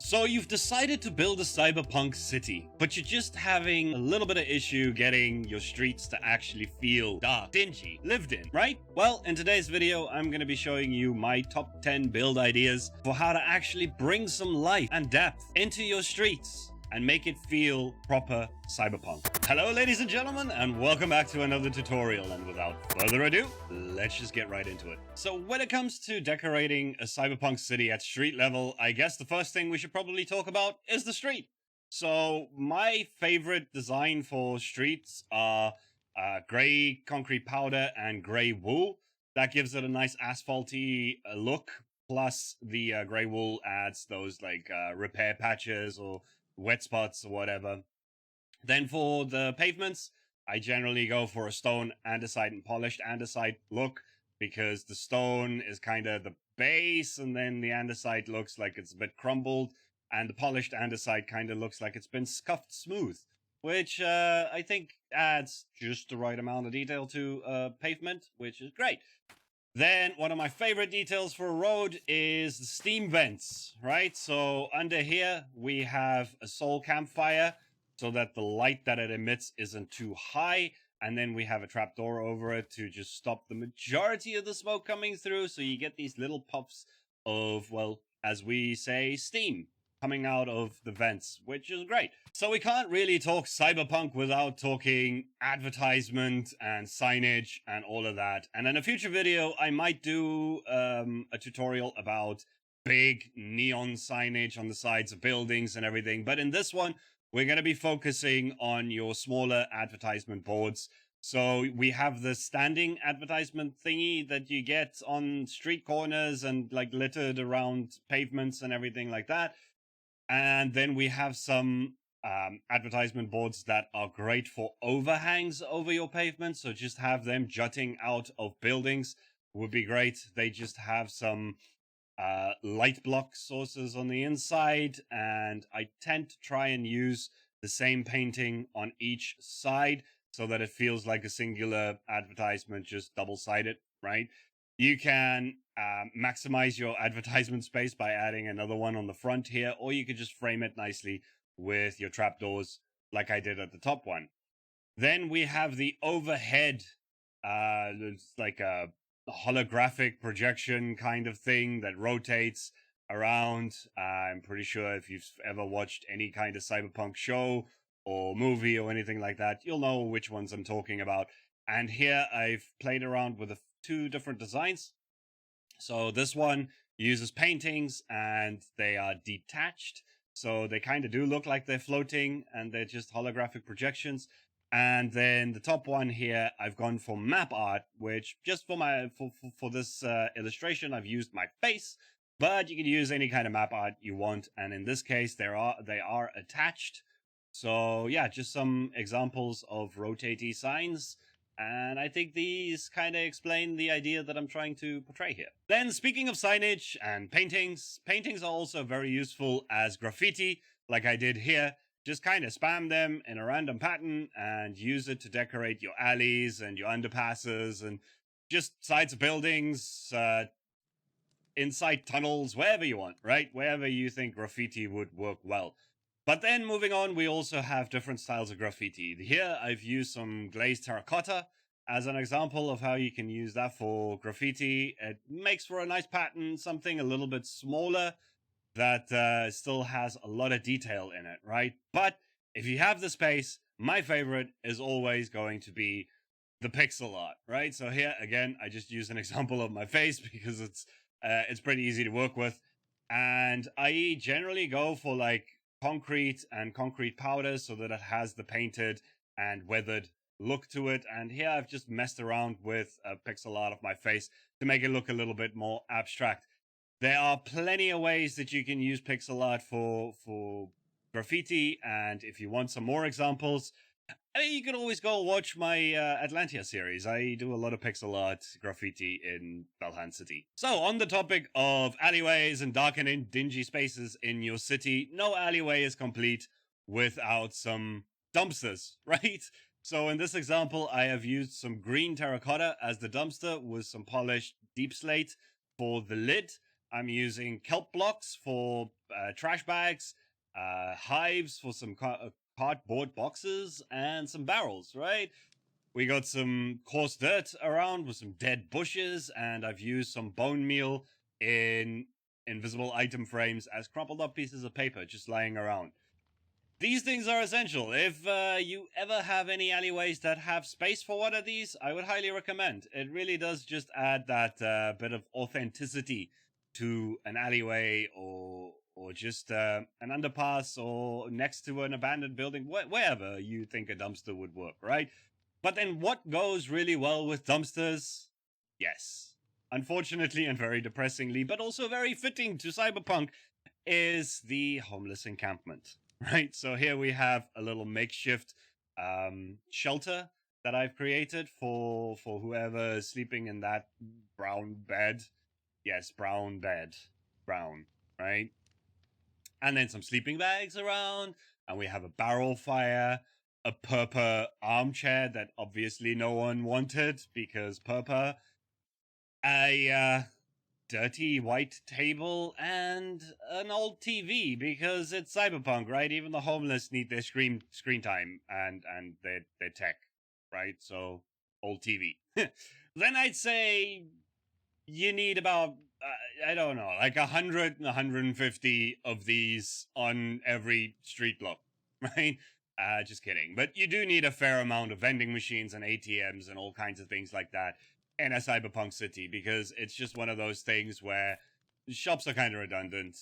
So you've decided to build a cyberpunk city, but you're just having a little bit of issue getting your streets to actually feel dark, dingy, lived in, right? Well, in today's video, I'm going to be showing you my top 10 build ideas for how to actually bring some life and depth into your streets and make it feel proper cyberpunk. Hello, ladies and gentlemen, and welcome back to another tutorial. And without further ado, let's just get right into it. So when it comes to decorating a cyberpunk city at street level, I guess the first thing we should probably talk about is the street. So my favorite design for streets are gray concrete powder and gray wool. That gives it a nice asphalty look. Plus the gray wool adds those like repair patches or wet spots or whatever. Then for the pavements, I generally go for a stone andesite and polished andesite look because the stone is kind of the base and then the andesite looks like it's a bit crumbled and the polished andesite kind of looks like it's been scuffed smooth, which I think adds just the right amount of detail to pavement, which is great. Then one of my favorite details for a road is the steam vents, right? So under here, we have a soul campfire so that the light that it emits isn't too high. And then we have a trapdoor over it to just stop the majority of the smoke coming through. So you get these little puffs of, well, as we say, steam coming out of the vents, which is great. So we can't really talk cyberpunk without talking advertisement and signage and all of that. And in a future video, I might do a tutorial about big neon signage on the sides of buildings and everything. But in this one, we're going to be focusing on your smaller advertisement boards. So we have the standing advertisement thingy that you get on street corners and like littered around pavements and everything like that. And then we have some advertisement boards that are great for overhangs over your pavement. So just have them jutting out of buildings would be great. They just have some light block sources on the inside. And I tend to try and use the same painting on each side so that it feels like a singular advertisement, just double-sided, right? You can maximize your advertisement space by adding another one on the front here, or you could just frame it nicely with your trapdoors like I did at the top one. Then we have the overhead, it's like a holographic projection kind of thing that rotates around. I'm pretty sure if you've ever watched any kind of cyberpunk show or movie or anything like that, you'll know which ones I'm talking about. And here I've played around with two different designs. So this one uses paintings and they are detached. So they kind of do look like they're floating and they're just holographic projections. And then the top one here, I've gone for map art, which just for this illustration, I've used my face, but you can use any kind of map art you want. And in this case, they are attached. So yeah, just some examples of rotatey signs. And I think these kind of explain the idea that I'm trying to portray here. Then speaking of signage and paintings, paintings are also very useful as graffiti, like I did here. Just kind of spam them in a random pattern and use it to decorate your alleys and your underpasses and just sides of buildings, inside tunnels, wherever you want, right? Wherever you think graffiti would work well. But then moving on, we also have different styles of graffiti. Here, I've used some glazed terracotta as an example of how you can use that for graffiti. It makes for a nice pattern, something a little bit smaller that still has a lot of detail in it, right? But if you have the space, my favorite is always going to be the pixel art, right? So here, again, I just use an example of my face because it's pretty easy to work with. And I generally go for like concrete and concrete powders so that it has the painted and weathered look to it. And here I've just messed around with a pixel art of my face to make it look a little bit more abstract. There are plenty of ways that you can use pixel art for graffiti, and if you want some more examples, I mean, you can always go watch my Atlantia series. I do a lot of pixel art graffiti in Valheim City. So, on the topic of alleyways and dark and dingy spaces in your city, no alleyway is complete without some dumpsters, right? So, in this example, I have used some green terracotta as the dumpster with some polished deep slate for the lid. I'm using kelp blocks for trash bags, hives for some cardboard boxes, and some barrels, right? We got some coarse dirt around with some dead bushes, and I've used some bone meal in invisible item frames as crumpled up pieces of paper just lying around. These things are essential. If you ever have any alleyways that have space for one of these, I would highly recommend. It really does just add that bit of authenticity to an alleyway or just an underpass or next to an abandoned building, wherever you think a dumpster would work, right? But then what goes really well with dumpsters? Yes. Unfortunately and very depressingly, but also very fitting to Cyberpunk, is the homeless encampment. Right, so here we have a little makeshift shelter that I've created for whoever is sleeping in that brown bed. Yes, brown bed, brown, right? And then some sleeping bags around, and we have a barrel fire, a purple armchair that obviously no one wanted because purple, a dirty white table, and an old TV because it's Cyberpunk, right? Even the homeless need their screen time and their tech, right? So old TV. Then I'd say you need about I don't know, like 150 of these on every street block, right? Just kidding. But you do need a fair amount of vending machines and ATMs and all kinds of things like that in a cyberpunk city, because it's just one of those things where shops are kind of redundant.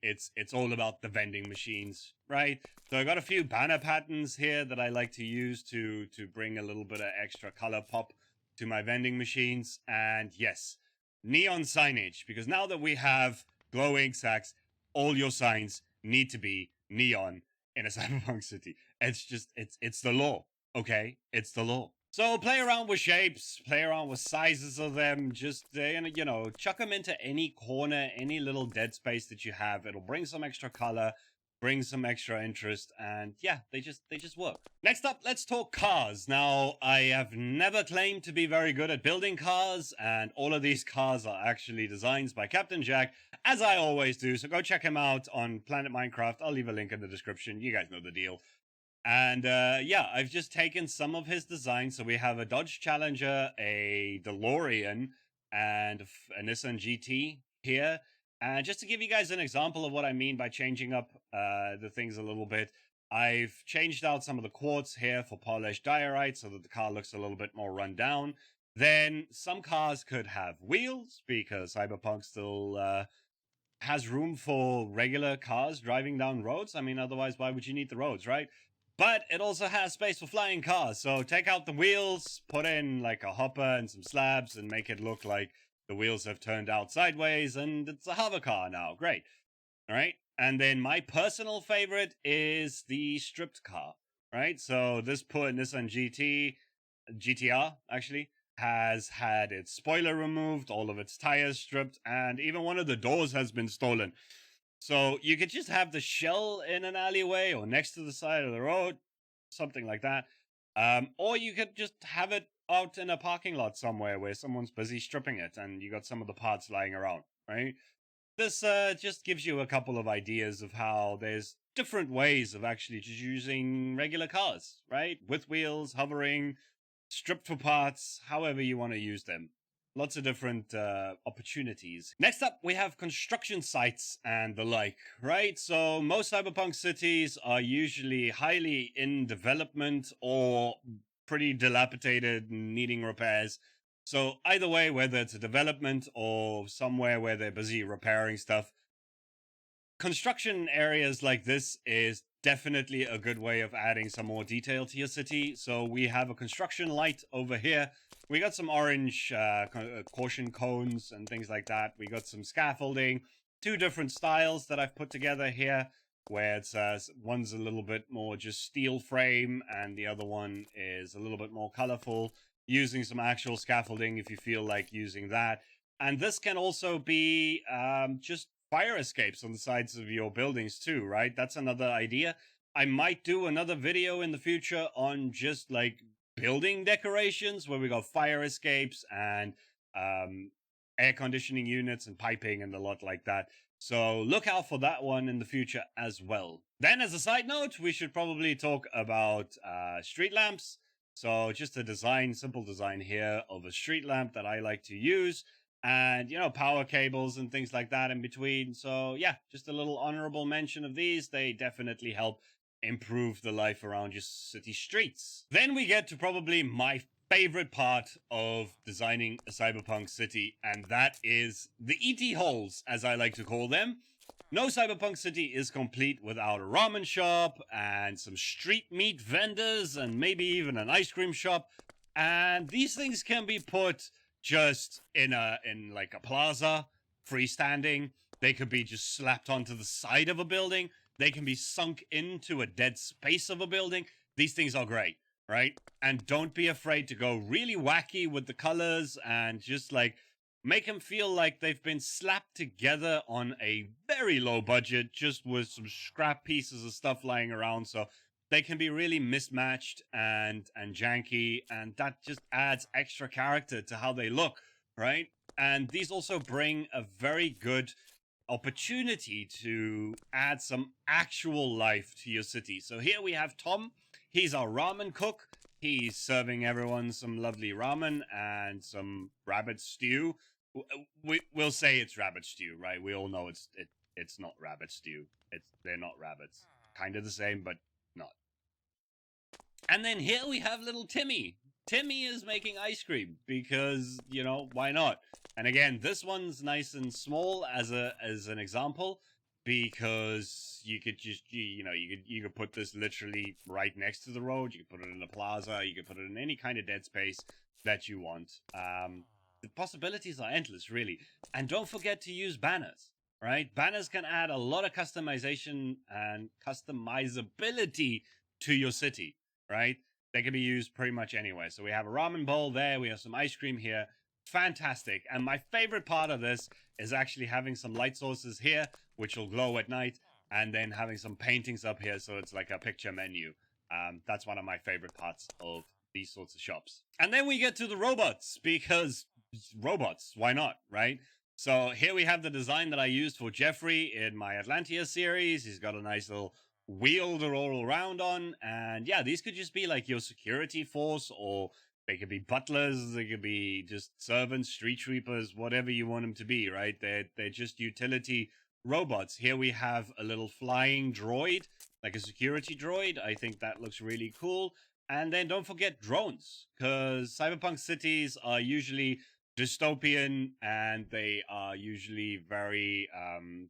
It's all about the vending machines, right? So I got a few banner patterns here that I like to use to bring a little bit of extra color pop to my vending machines. And yes, neon signage, because now that we have glow ink sacks, all your signs need to be neon in a cyberpunk city. It's just it's the law, okay? It's the law. So play around with shapes, play around with sizes of them, just, you know, chuck them into any corner, any little dead space that you have. It'll bring some extra color, bring some extra interest, and yeah, they just work. Next up, let's talk cars. Now, I have never claimed to be very good at building cars, and all of these cars are actually designs by Captain Jack, as I always do, so go check him out on Planet Minecraft. I'll leave a link in the description. You guys know the deal. And yeah, I've just taken some of his designs. So we have a Dodge Challenger, a DeLorean, and a Nissan GT here. And just to give you guys an example of what I mean by changing up the things a little bit, I've changed out some of the quartz here for polished diorite so that the car looks a little bit more run down. Then some cars could have wheels because Cyberpunk still has room for regular cars driving down roads. I mean, otherwise, why would you need the roads, right? But it also has space for flying cars. So take out the wheels, put in like a hopper and some slabs, and make it look like the wheels have turned out sideways and it's a hover car now. Great. All right. And then my personal favorite is the stripped car, right? So this poor Nissan GTR actually, has had its spoiler removed, all of its tires stripped, and even one of the doors has been stolen. So you could just have the shell in an alleyway or next to the side of the road, something like that. Or you could just have it out in a parking lot somewhere where someone's busy stripping it and you got some of the parts lying around, right? This just gives you a couple of ideas of how there's different ways of actually just using regular cars, right? With wheels, hovering, stripped for parts, however you want to use them. Lots of different opportunities. Next up, we have construction sites and the like, right? So most cyberpunk cities are usually highly in development or pretty dilapidated and needing repairs. So either way, whether it's a development or somewhere where they're busy repairing stuff, construction areas like this is definitely a good way of adding some more detail to your city. So we have a construction light over here. We got some orange caution cones and things like that. We got some scaffolding, two different styles that I've put together here, where it's one's a little bit more just steel frame and the other one is a little bit more colorful, using some actual scaffolding if you feel like using that. And this can also be just fire escapes on the sides of your buildings too, right? That's another idea. I might do another video in the future on just like building decorations where we got fire escapes and air conditioning units and piping and a lot like that. So look out for that one in the future as well. Then as a side note, we should probably talk about street lamps. So just a design, simple design here of a street lamp that I like to use. And, you know, power cables and things like that in between. So yeah, just a little honorable mention of these. They definitely help improve the life around your city streets. Then we get to probably my favorite part of designing a cyberpunk city, and that is the ET holes, as I like to call them. No cyberpunk city is complete without a ramen shop and some street meat vendors and maybe even an ice cream shop. And these things can be put just in like a plaza, freestanding. They could be just slapped onto the side of a building. They can be sunk into a dead space of a building. These things are great, right? And don't be afraid to go really wacky with the colors and just like make them feel like they've been slapped together on a very low budget, just with some scrap pieces of stuff lying around. So they can be really mismatched and janky, and that just adds extra character to how they look, right? And these also bring a very good opportunity to add some actual life to your city. So here we have Tom. He's our ramen cook. He's serving everyone some lovely ramen and some rabbit stew. We'll say it's rabbit stew, right? We all know it's not rabbit stew. They're not rabbits. Kind of the same, but not. And then here we have little Timmy. Timmy is making ice cream because, you know, why not? And again, this one's nice and small as an example, because you could just, you could put this literally right next to the road. You could put it in a plaza. You could put it in any kind of dead space that you want. The possibilities are endless, really. And don't forget to use banners, right? Banners can add a lot of customization and customizability to your city, right? They can be used pretty much anywhere. So we have a ramen bowl there. We have some ice cream here. Fantastic. And my favorite part of this is actually having some light sources here, which will glow at night, and then having some paintings up here, so it's like a picture menu. That's one of my favorite parts of these sorts of shops. And then we get to the robots, because robots, why not, right? So here we have the design that I used for Jeffrey in my Atlantia series. He's got a nice little wheel to roll around on, and yeah, these could just be like your security force, or they could be butlers, they could be just servants, street sweepers, whatever you want them to be, right? They're just utility robots. Here we have a little flying droid, like a security droid. I think that looks really cool. And then don't forget drones, because cyberpunk cities are usually dystopian, and they are usually very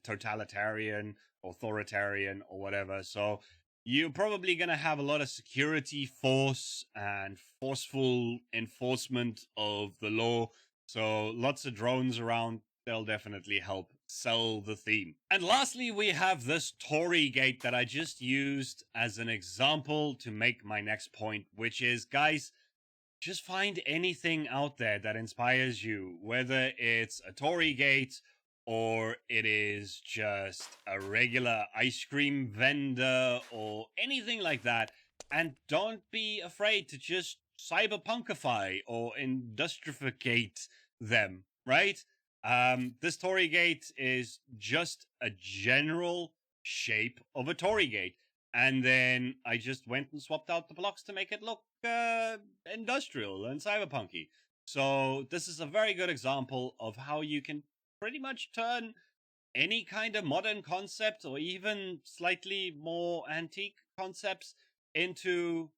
totalitarian, authoritarian, or whatever. So you're probably going to have a lot of security force and forceful enforcement of the law. So lots of drones around. They'll definitely help sell the theme. And lastly, we have this Tory gate that I just used as an example to make my next point, which is, guys, just find anything out there that inspires you, whether it's a Tory gate or it is just a regular ice cream vendor or anything like that. And don't be afraid to just cyberpunkify or industrificate them, right? This Tory gate is just a general shape of a Tory gate. And then I just went and swapped out the blocks to make it look industrial and cyberpunky. So this is a very good example of how you can pretty much turn any kind of modern concept or even slightly more antique concepts into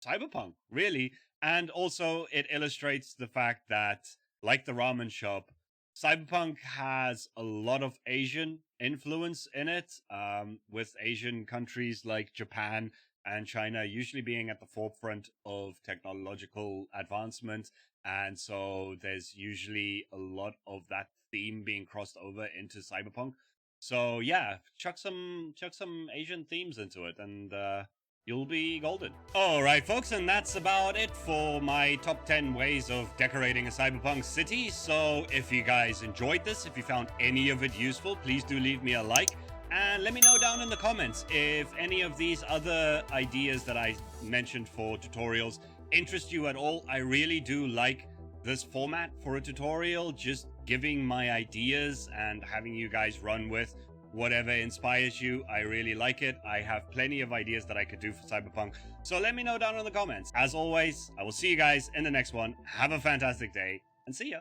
cyberpunk, really. And also it illustrates the fact that, like the ramen shop, cyberpunk has a lot of Asian influence in it, with Asian countries like Japan and China usually being at the forefront of technological advancement. And so there's usually a lot of that theme being crossed over into cyberpunk. So yeah, chuck some Asian themes into it, and you'll be golden. All right, folks, and that's about it for my top 10 ways of decorating a cyberpunk city. So if you guys enjoyed this, if you found any of it useful, please do leave me a like. And let me know down in the comments if any of these other ideas that I mentioned for tutorials interest you at all. I really do like this format for a tutorial. Just giving my ideas and having you guys run with whatever inspires you. I really like it. I have plenty of ideas that I could do for Cyberpunk. So let me know down in the comments. As always, I will see you guys in the next one. Have a fantastic day and see ya.